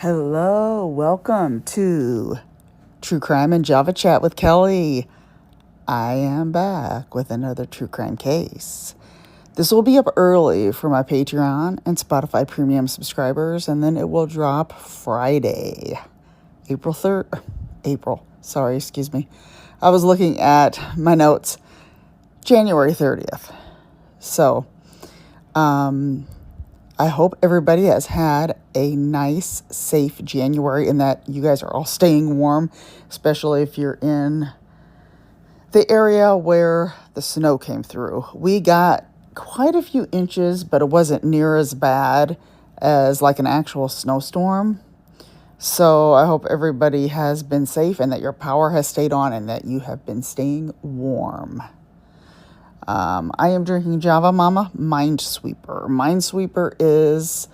Hello, welcome to True Crime and Java Chat with Kelly. I am back with another true crime case. This will be up early for my Patreon and Spotify premium subscribers, and then it will drop Friday, April 3rd. Excuse me. I was looking at my notes, January 30th. So, I hope everybody has had a nice, safe January and that you guys are all staying warm, especially if you're in the area where the snow came through. We got quite a few inches, but it wasn't near as bad as like an actual snowstorm. So I hope everybody has been safe and that your power has stayed on and that you have been staying warm. I am drinking Java Mama Minesweeper. Minesweeper is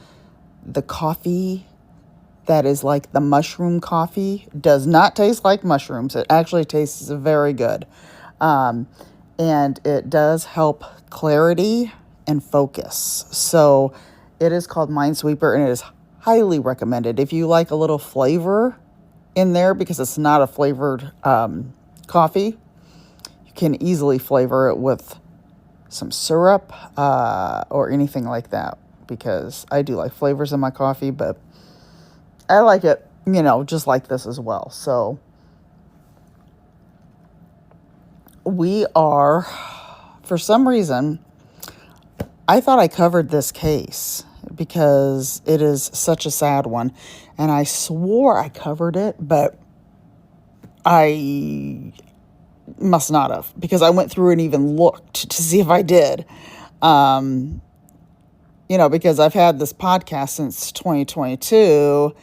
the coffee that is like the mushroom coffee. Does not taste like mushrooms. It actually tastes very good. And it does help clarity and focus. So it is called Minesweeper and it is highly recommended. If you like a little flavor in there, because it's not a flavored coffee, can easily flavor it with some syrup or anything like that, because I do like flavors in my coffee, but I like it, just like this as well. So we are, for some reason, I thought I covered this case because it is such a sad one, and I swore I covered it, but I must not have, because I went through and even looked to see if I did. Because I've had this podcast since 2022,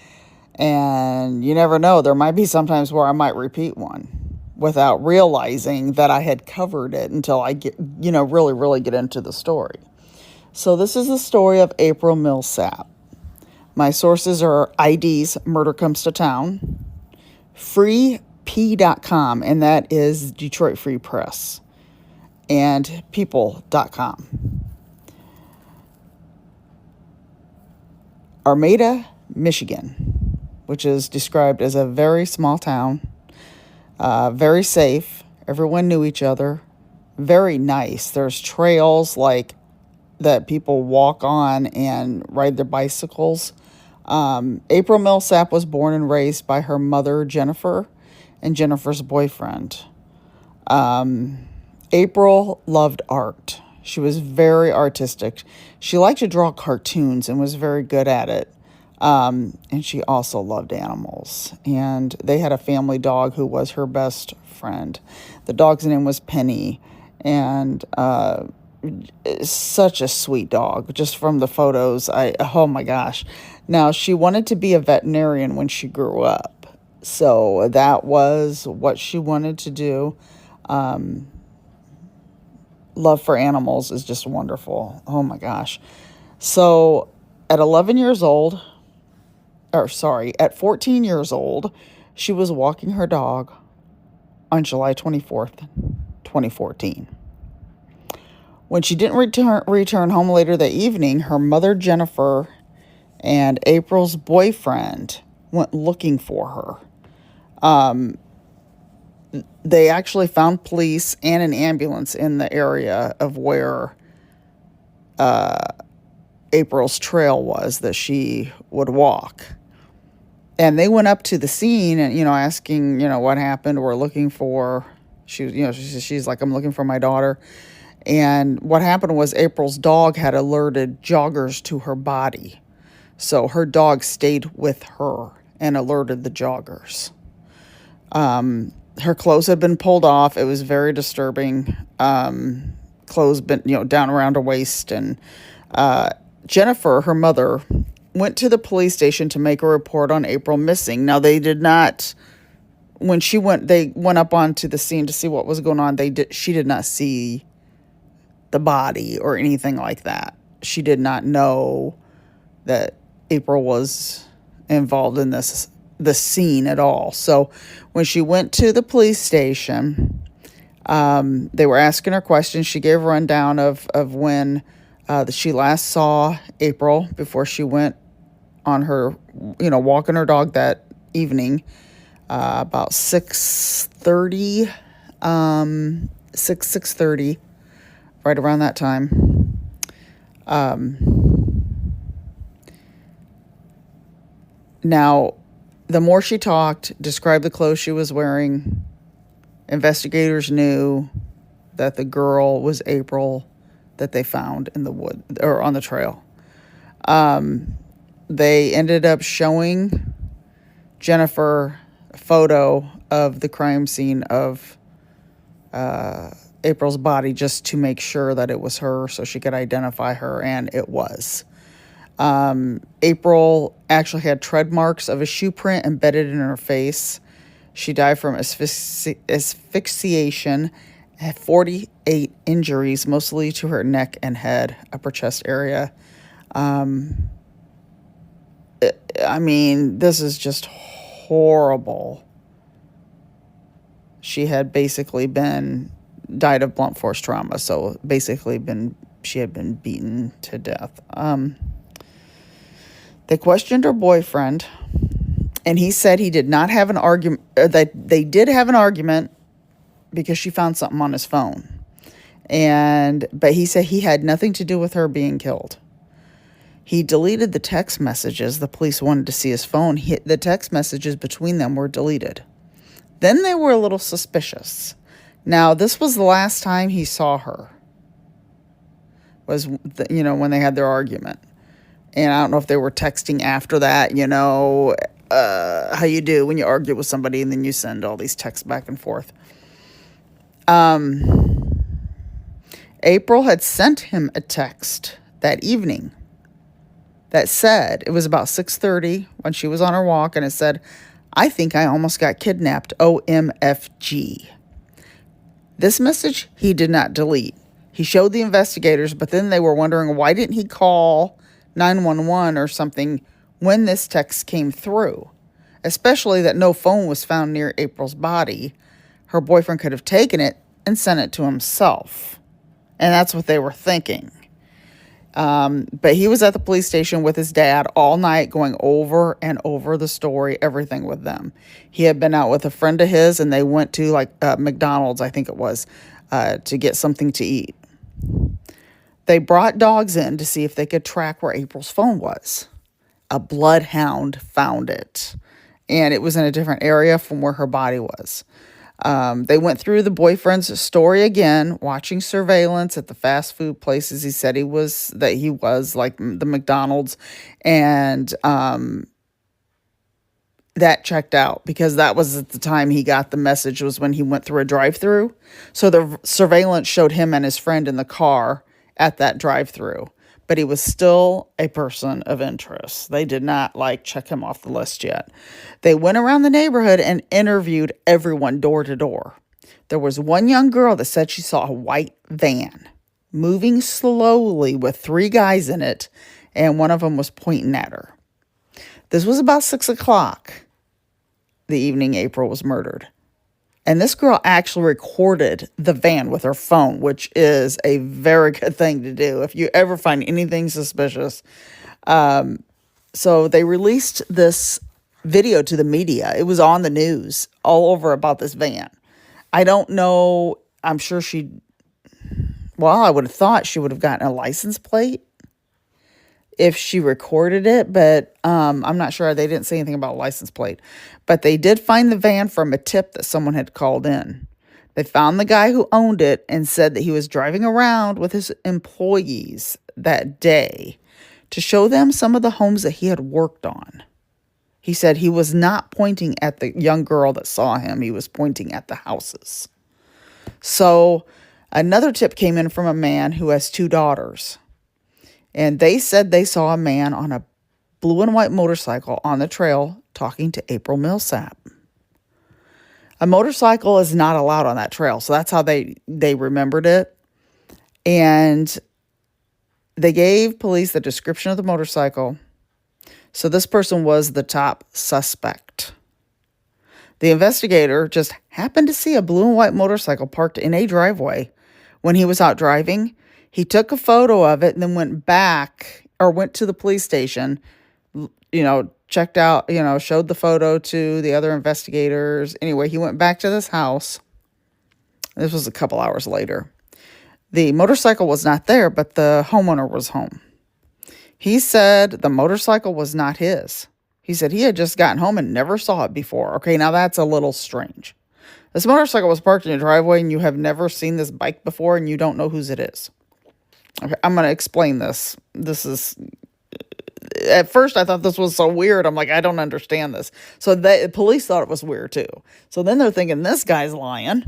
and you never know, there might be sometimes where I might repeat one without realizing that I had covered it until I get, really, really get into the story. So this is the story of April Millsap. My sources are IDs Murder Comes to Town, freep.com, and that is Detroit Free Press, and people.com. Armada, Michigan, which is described as a very small town, very safe. Everyone knew each other. Very nice. There's trails like that people walk on and ride their bicycles. April Millsap was born and raised by her mother, Jennifer, and Jennifer's boyfriend. April loved art. She was very artistic. She liked to draw cartoons and was very good at it. And she also loved animals. And they had a family dog who was her best friend. The dog's name was Penny. And such a sweet dog, just from the photos. Oh my gosh. Now, she wanted to be a veterinarian when she grew up. So that was what she wanted to do. Love for animals is just wonderful. Oh my gosh. So at 14 years old, she was walking her dog on July 24th, 2014. When she didn't return home later that evening, her mother, Jennifer, and April's boyfriend went looking for her. They actually found police and an ambulance in the area of where April's trail was that she would walk. And they went up to the scene and, asking, what happened. We're looking for, she's like, I'm looking for my daughter. And what happened was April's dog had alerted joggers to her body. So her dog stayed with her and alerted the joggers. Her clothes had been pulled off. It was very disturbing. Clothes been, down around her waist. And Jennifer, her mother, went to the police station to make a report on April missing. Now, they did not, when they went up onto the scene to see what was going on, she did not see the body or anything like that. She did not know that April was involved in the scene at all. So when she went to the police station, they were asking her questions. She gave a rundown of when she last saw April before she went on her, walking her dog that evening, about 6:30, 6:30, right around that time. Now, the more she talked, described the clothes she was wearing, investigators knew that the girl was April that they found in the wood or on the trail. They ended up showing Jennifer a photo of the crime scene of April's body just to make sure that it was her so she could identify her, and it was. April actually had tread marks of a shoe print embedded in her face. She died from asphyxiation, had 48 injuries, mostly to her neck and head, upper chest area. This is just horrible. She had basically died of blunt force trauma, so basically she had been beaten to death. They questioned her boyfriend, and he said he did not have an argument, that they did have an argument because she found something on his phone. But he said he had nothing to do with her being killed. He deleted the text messages. The police wanted to see his phone. The text messages between them were deleted. Then they were a little suspicious. Now, this was the last time he saw her, when they had their argument. And I don't know if they were texting after that, how you do when you argue with somebody and then you send all these texts back and forth. April had sent him a text that evening that said, it was about 6:30 when she was on her walk, and it said, "I think I almost got kidnapped, OMFG." This message he did not delete. He showed the investigators, but then they were wondering, why didn't he call 911 or something when this text came through? Especially that no phone was found near April's body. Her boyfriend could have taken it and sent it to himself. And that's what they were thinking. But he was at the police station with his dad all night, going over and over the story, everything with them. He had been out with a friend of his, and they went to McDonald's, I think it was, to get something to eat. They brought dogs in to see if they could track where April's phone was. A bloodhound found it, and it was in a different area from where her body was. They went through the boyfriend's story again, watching surveillance at the fast food places. He said he was like the McDonald's, and that checked out because that was at the time he got the message, was when he went through a drive-through. So the surveillance showed him and his friend in the car at that drive-through, but he was still a person of interest. They did not check him off the list yet. They went around the neighborhood and interviewed everyone door to door. There was one young girl that said she saw a white van moving slowly with 3 guys in it, and one of them was pointing at her. This was about 6 o'clock the evening April was murdered. And this girl actually recorded the van with her phone, which is a very good thing to do if you ever find anything suspicious. So they released this video to the media. It was on the news all over about this van. I don't know. I'm sure I would have thought she would have gotten a license plate if she recorded it, but I'm not sure. They didn't say anything about a license plate. But they did find the van from a tip that someone had called in. They found the guy who owned it and said that he was driving around with his employees that day to show them some of the homes that he had worked on. He said he was not pointing at the young girl that saw him. He was pointing at the houses. So another tip came in from a man who has 2 daughters. And they said they saw a man on a blue and white motorcycle on the trail talking to April Millsap. A motorcycle is not allowed on that trail, so that's how they remembered it. And they gave police the description of the motorcycle. So this person was the top suspect. The investigator just happened to see a blue and white motorcycle parked in a driveway when he was out driving. He took a photo of it and then went to the police station, checked out, showed the photo to the other investigators. Anyway, he went back to this house. This was a couple hours later. The motorcycle was not there, but the homeowner was home. He said the motorcycle was not his. He said he had just gotten home and never saw it before. Okay, now that's a little strange. This motorcycle was parked in your driveway and you have never seen this bike before and you don't know whose it is. Okay, I'm going to explain this. At first I thought this was so weird. I'm like, I don't understand this. So the police thought it was weird too. So then they're thinking this guy's lying.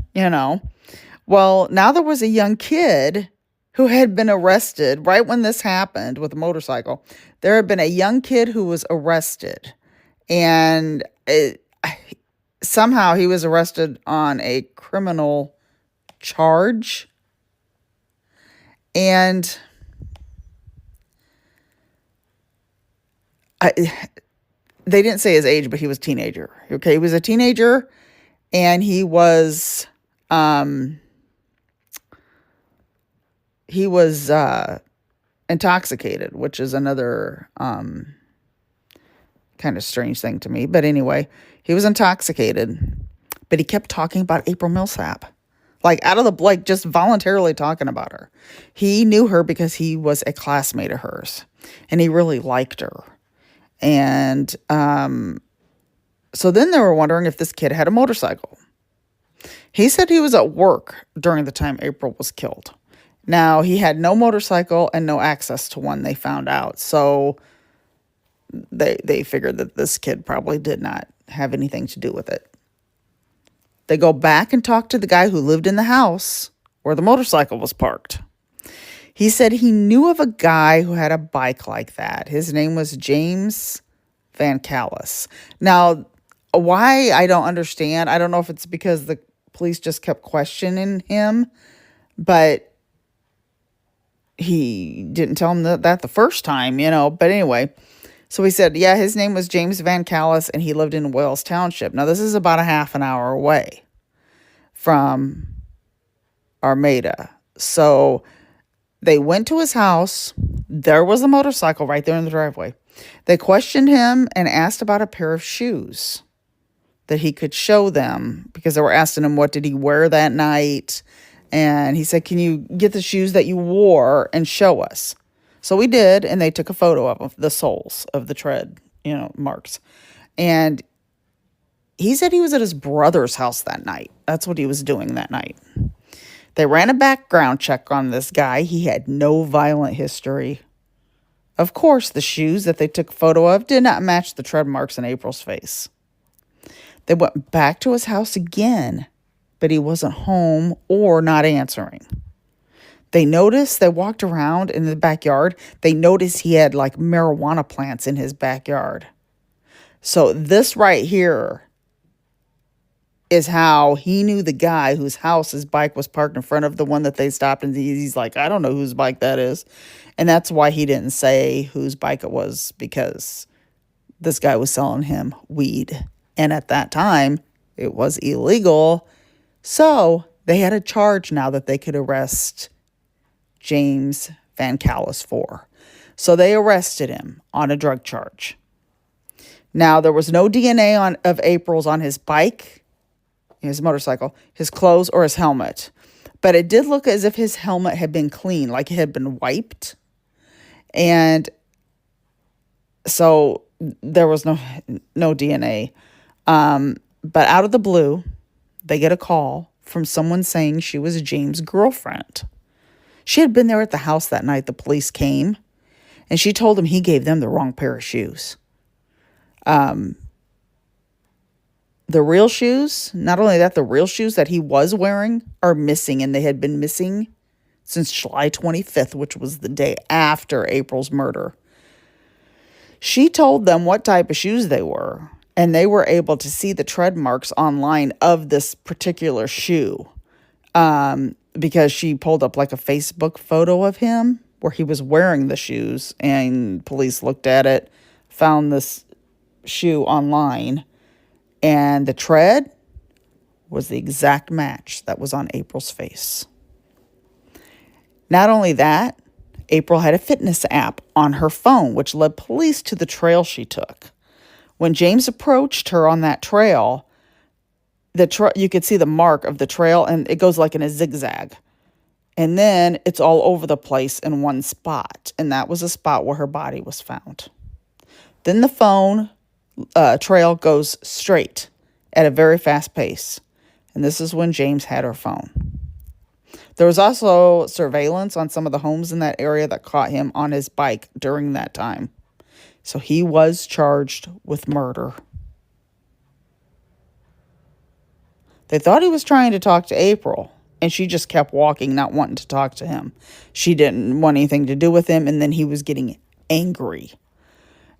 Well, now there was a young kid who had been arrested right when this happened with the motorcycle. There had been a young kid who was arrested, and somehow he was arrested on a criminal charge. And they didn't say his age, but he was a teenager. Okay, he was a teenager, and he was intoxicated, which is another kind of strange thing to me. But anyway, he was intoxicated, but he kept talking about April Millsap. Like out of the just voluntarily talking about her. He knew her because he was a classmate of hers, and he really liked her. And so then they were wondering if this kid had a motorcycle. He said he was at work during the time April was killed. Now, he had no motorcycle and no access to one, they found out. So they figured that this kid probably did not have anything to do with it. They go back and talk to the guy who lived in the house where the motorcycle was parked. He said he knew of a guy who had a bike like that. His name was James Van Callis. Now, why, I don't understand. I don't know if it's because the police just kept questioning him, but he didn't tell him that the first time, But anyway, so he said, yeah, his name was James Van Callis, and he lived in Wales Township. Now, this is about a half an hour away from Armada. So they went to his house. There was a motorcycle right there in the driveway. They questioned him and asked about a pair of shoes that he could show them, because they were asking him what did he wear that night. And he said, can you get the shoes that you wore and show us? So we did, and they took a photo of the soles of the tread, marks. And he said he was at his brother's house that night. That's what he was doing that night. They ran a background check on this guy. He had no violent history. Of course, the shoes that they took a photo of did not match the tread marks in April's face. They went back to his house again, but he wasn't home or not answering. They walked around in the backyard. They noticed he had like marijuana plants in his backyard. So this right here is how he knew the guy whose house his bike was parked in front of, the one that they stopped, and he's like, I don't know whose bike that is. And that's why he didn't say whose bike it was, because this guy was selling him weed. And at that time, it was illegal. So they had a charge now that they could arrest James Van Callis for. So they arrested him on a drug charge. Now, there was no DNA of April's on his bike, his motorcycle, his clothes, or his helmet. But it did look as if his helmet had been clean, like it had been wiped. And so there was no DNA. But out of the blue, they get a call from someone saying she was James' girlfriend. She had been there at the house that night the police came, and she told him he gave them the wrong pair of shoes. The real shoes, not only that, the real shoes that he was wearing are missing, and they had been missing since July 25th, which was the day after April's murder. She told them what type of shoes they were, and they were able to see the tread marks online of this particular shoe, because she pulled up like a Facebook photo of him where he was wearing the shoes, and police looked at it, found this shoe online, and the tread was the exact match that was on April's face. Not only that, April had a fitness app on her phone, which led police to the trail she took. When James approached her on that trail, you could see the mark of the trail, and it goes like in a zigzag. And then it's all over the place in one spot, and that was a spot where her body was found. Then the phone trail goes straight at a very fast pace, and this is when James had her phone. There was also surveillance on some of the homes in that area that caught him on his bike during that time. So he was charged with murder. They thought he was trying to talk to April, and she just kept walking, not wanting to talk to him. She didn't want anything to do with him, and then he was getting angry.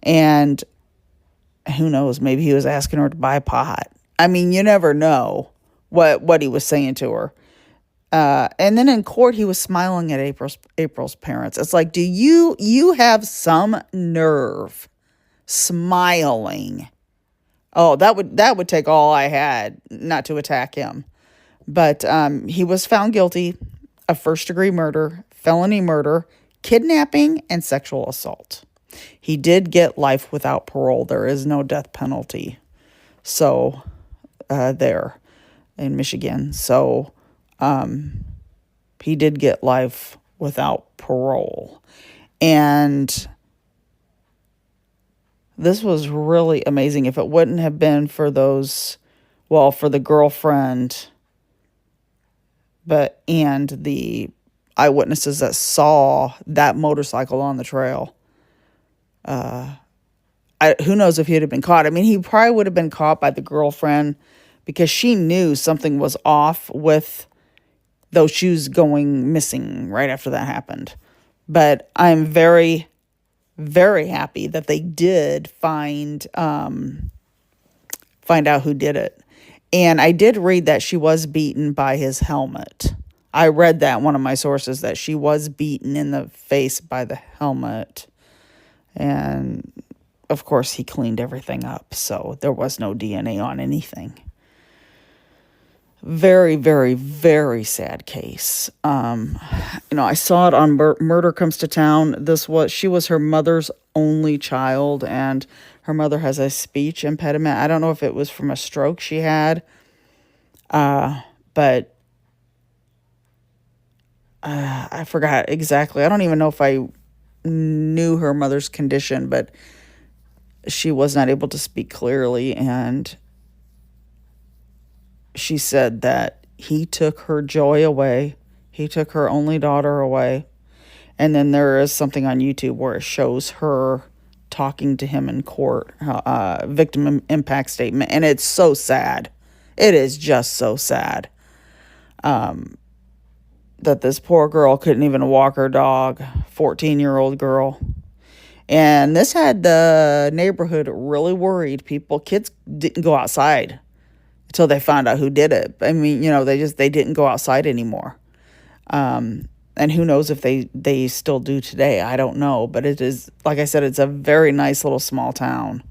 And who knows, maybe he was asking her to buy pot. I mean, you never know what he was saying to her. And then in court, he was smiling at April's parents. It's like, do you have some nerve smiling? Oh, that would take all I had not to attack him. But he was found guilty of first-degree murder, felony murder, kidnapping, and sexual assault. He did get life without parole. There is no death penalty. So, there in Michigan. So, he did get life without parole. And this was really amazing. If it wouldn't have been for for the girlfriend, and the eyewitnesses that saw that motorcycle on the trail, who knows if he'd have been caught. I mean, he probably would have been caught by the girlfriend because she knew something was off with those shoes going missing right after that happened. But I'm very, very happy that they did find out who did it. And I did read that she was beaten by his helmet. I read that in one of my sources, that she was beaten in the face by the helmet. And, of course, he cleaned everything up, so there was no DNA on anything. Very, very, very sad case. I saw it on Murder Comes to Town. She was her mother's only child, and her mother has a speech impediment. I don't know if it was from a stroke she had, but I forgot exactly. I don't even know if I knew her mother's condition, but she was not able to speak clearly, and she said that he took her joy away. He took her only daughter away. And then there is something on YouTube where it shows her talking to him in court, victim impact statement. And it's so sad. It is just so sad that this poor girl couldn't even walk her dog, 14-year-old girl. And this had the neighborhood really worried. Kids didn't go outside until they found out who did it. I mean, they didn't go outside anymore. And who knows if they still do today. I don't know. But it is, like I said, it's a very nice little small town,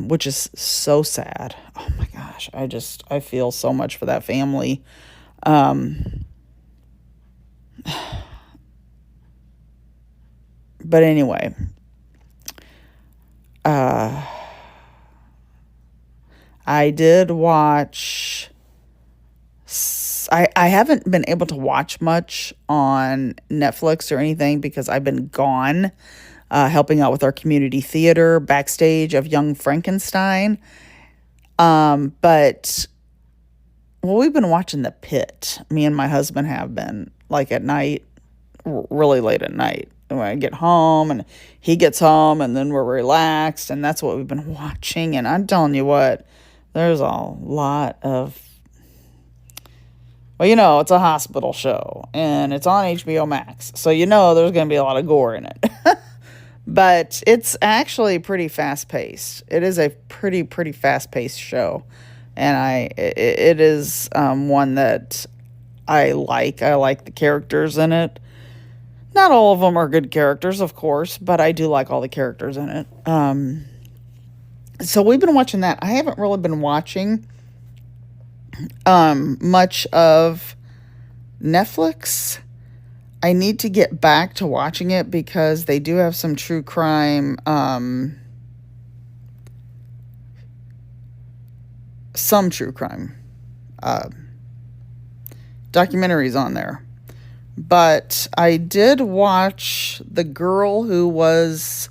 which is so sad. Oh my gosh. I feel so much for that family. But anyway, I did watch. I haven't been able to watch much on Netflix or anything because I've been gone helping out with our community theater backstage of Young Frankenstein. But we've been watching The Pit. Me and my husband have been, like at night, really late at night. When I get home and he gets home and then we're relaxed, and that's what we've been watching. And I'm telling you what, there's a lot of, it's a hospital show and it's on HBO Max. So there's going to be a lot of gore in it. But it's actually pretty fast-paced. It is a pretty fast-paced show. And it is one that I like. I like the characters in it. Not all of them are good characters, of course, but I do like all the characters in it. So we've been watching that. I haven't really been watching much of Netflix. I need to get back to watching it because they do have some true crime, some true crime uh, documentaries on there. But I did watch the girl who was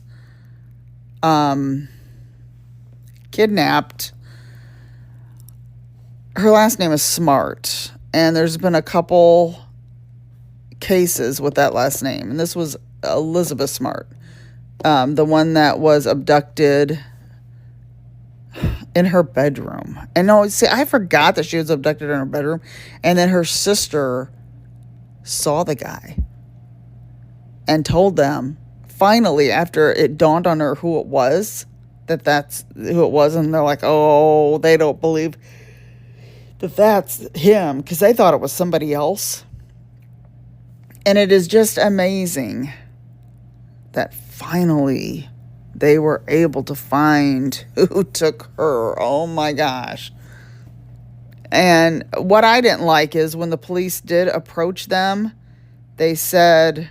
kidnapped. Her last name is Smart, and there's been a couple cases with that last name, and this was Elizabeth Smart, the one that was abducted in her bedroom. And no, see, I forgot that she was abducted in her bedroom, and then her sister saw the guy and told them, finally, after it dawned on her who it was, that's who it was, and they're like, oh, they don't believe that that's him, because they thought it was somebody else. And it is just amazing that finally they were able to find who took her. Oh my gosh. And what I didn't like is when the police did approach them, they said,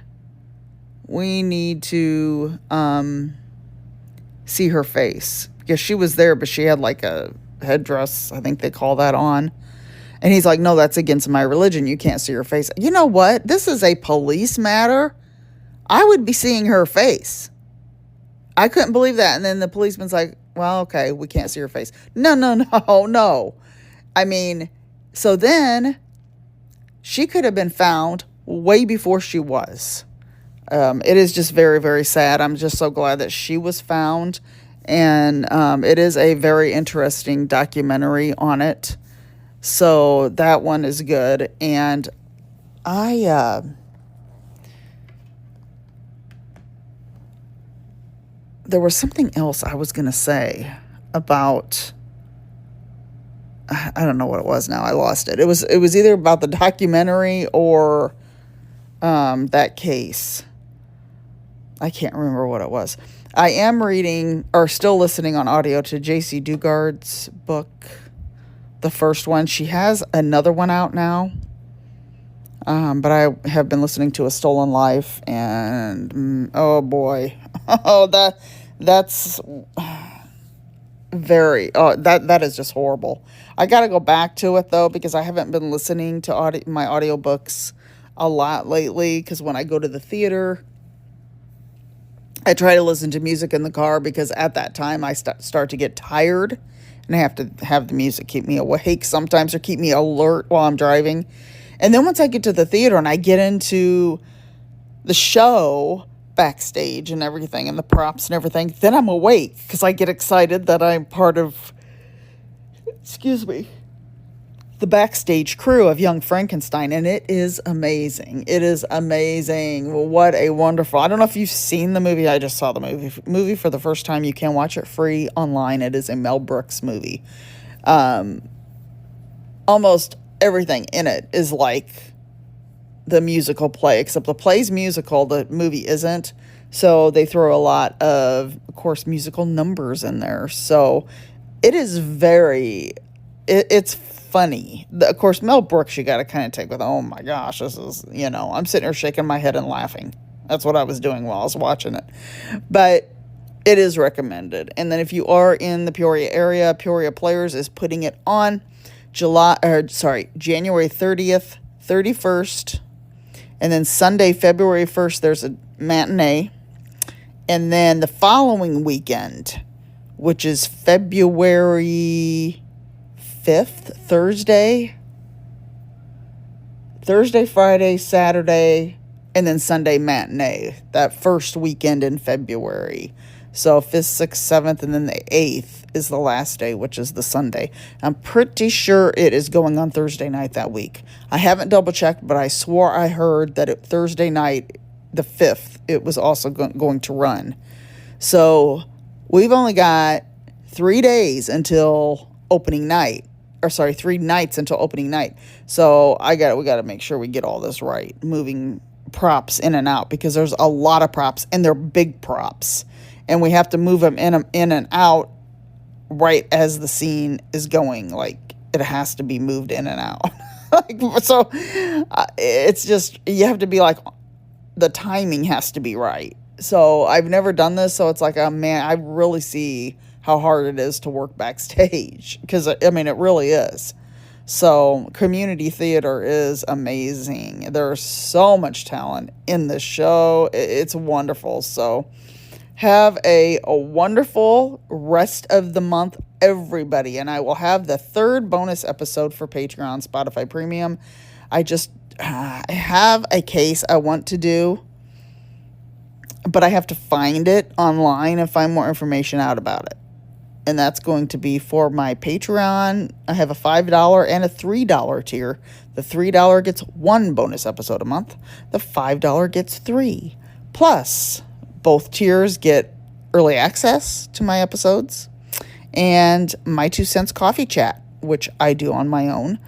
we need to see her face. Because she was there, but she had like a headdress, I think they call that, on. And he's like, no, that's against my religion. You can't see her face. You know what? This is a police matter. I would be seeing her face. I couldn't believe that. And then the policeman's like, well, okay, we can't see her face. No, no, no, no. I mean, so then she could have been found way before she was. It is just very, very sad. I'm just so glad that she was found. And it is a very interesting documentary on it. So that one is good. And there was something else I was going to say about, I don't know what it was now. I lost it. It was either about the documentary or that case. I can't remember what it was. I am reading, or still listening on audio, to J.C. Dugard's book, the first one. She has another one out now, but I have been listening to A Stolen Life, and oh boy, that's very, that is just horrible. I gotta go back to it though, because I haven't been listening to my audiobooks a lot lately, because when I go to the theater, I try to listen to music in the car, because at that time I start to get tired, and I have to have the music keep me awake sometimes, or keep me alert while I'm driving. And then once I get to the theater and I get into the show backstage and everything, and the props and everything, then I'm awake, because I get excited that I'm part of, the backstage crew of Young Frankenstein, and it is amazing. It is amazing. What a wonderful, I don't know if you've seen the movie. I just saw the movie for the first time. You can watch it free online. It is a Mel Brooks movie. Almost everything in it is like the musical play, except the play's musical, the movie isn't. So they throw a lot of course, musical numbers in there. So it is it's funny. Of course, Mel Brooks, you got to kind of take with, oh my gosh, this is, I'm sitting here shaking my head and laughing. That's what I was doing while I was watching it. But it is recommended. And then if you are in the Peoria area, Peoria Players is putting it on January 30th, 31st. And then Sunday, February 1st, there's a matinee. And then the following weekend, which is February 5th, Thursday, Friday, Saturday, and then Sunday matinee, that first weekend in February. So 5th, 6th, 7th, and then the 8th is the last day, which is the Sunday. I'm pretty sure it is going on Thursday night that week. I haven't double checked, but I swore I heard that Thursday night, the 5th, it was also going to run. So we've only got 3 days until opening night. 3 nights until opening night. So we got to make sure we get all this right. Moving props in and out, because there's a lot of props, and they're big props. And we have to move them in and out right as the scene is going. Like, it has to be moved in and out. So it's just, you have to be like the timing has to be right. So I've never done this, so it's like, oh man, I really see how hard it is to work backstage, because I mean, it really is. So community theater is amazing. There's so much talent in this show. It's wonderful. So have a wonderful rest of the month, everybody. And I will have the third bonus episode for Patreon, Spotify Premium. I just have a case I want to do, but I have to find it online and find more information out about it. And that's going to be for my Patreon. I have a $5 and a $3 tier. The $3 gets one bonus episode a month. The $5 gets 3. Plus, both tiers get early access to my episodes and my 2 cents coffee chat, which I do on my own.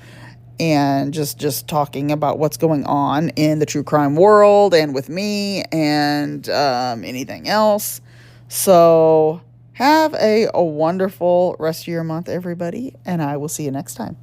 And just talking about what's going on in the true crime world and with me and anything else. So have a wonderful rest of your month, everybody, and I will see you next time.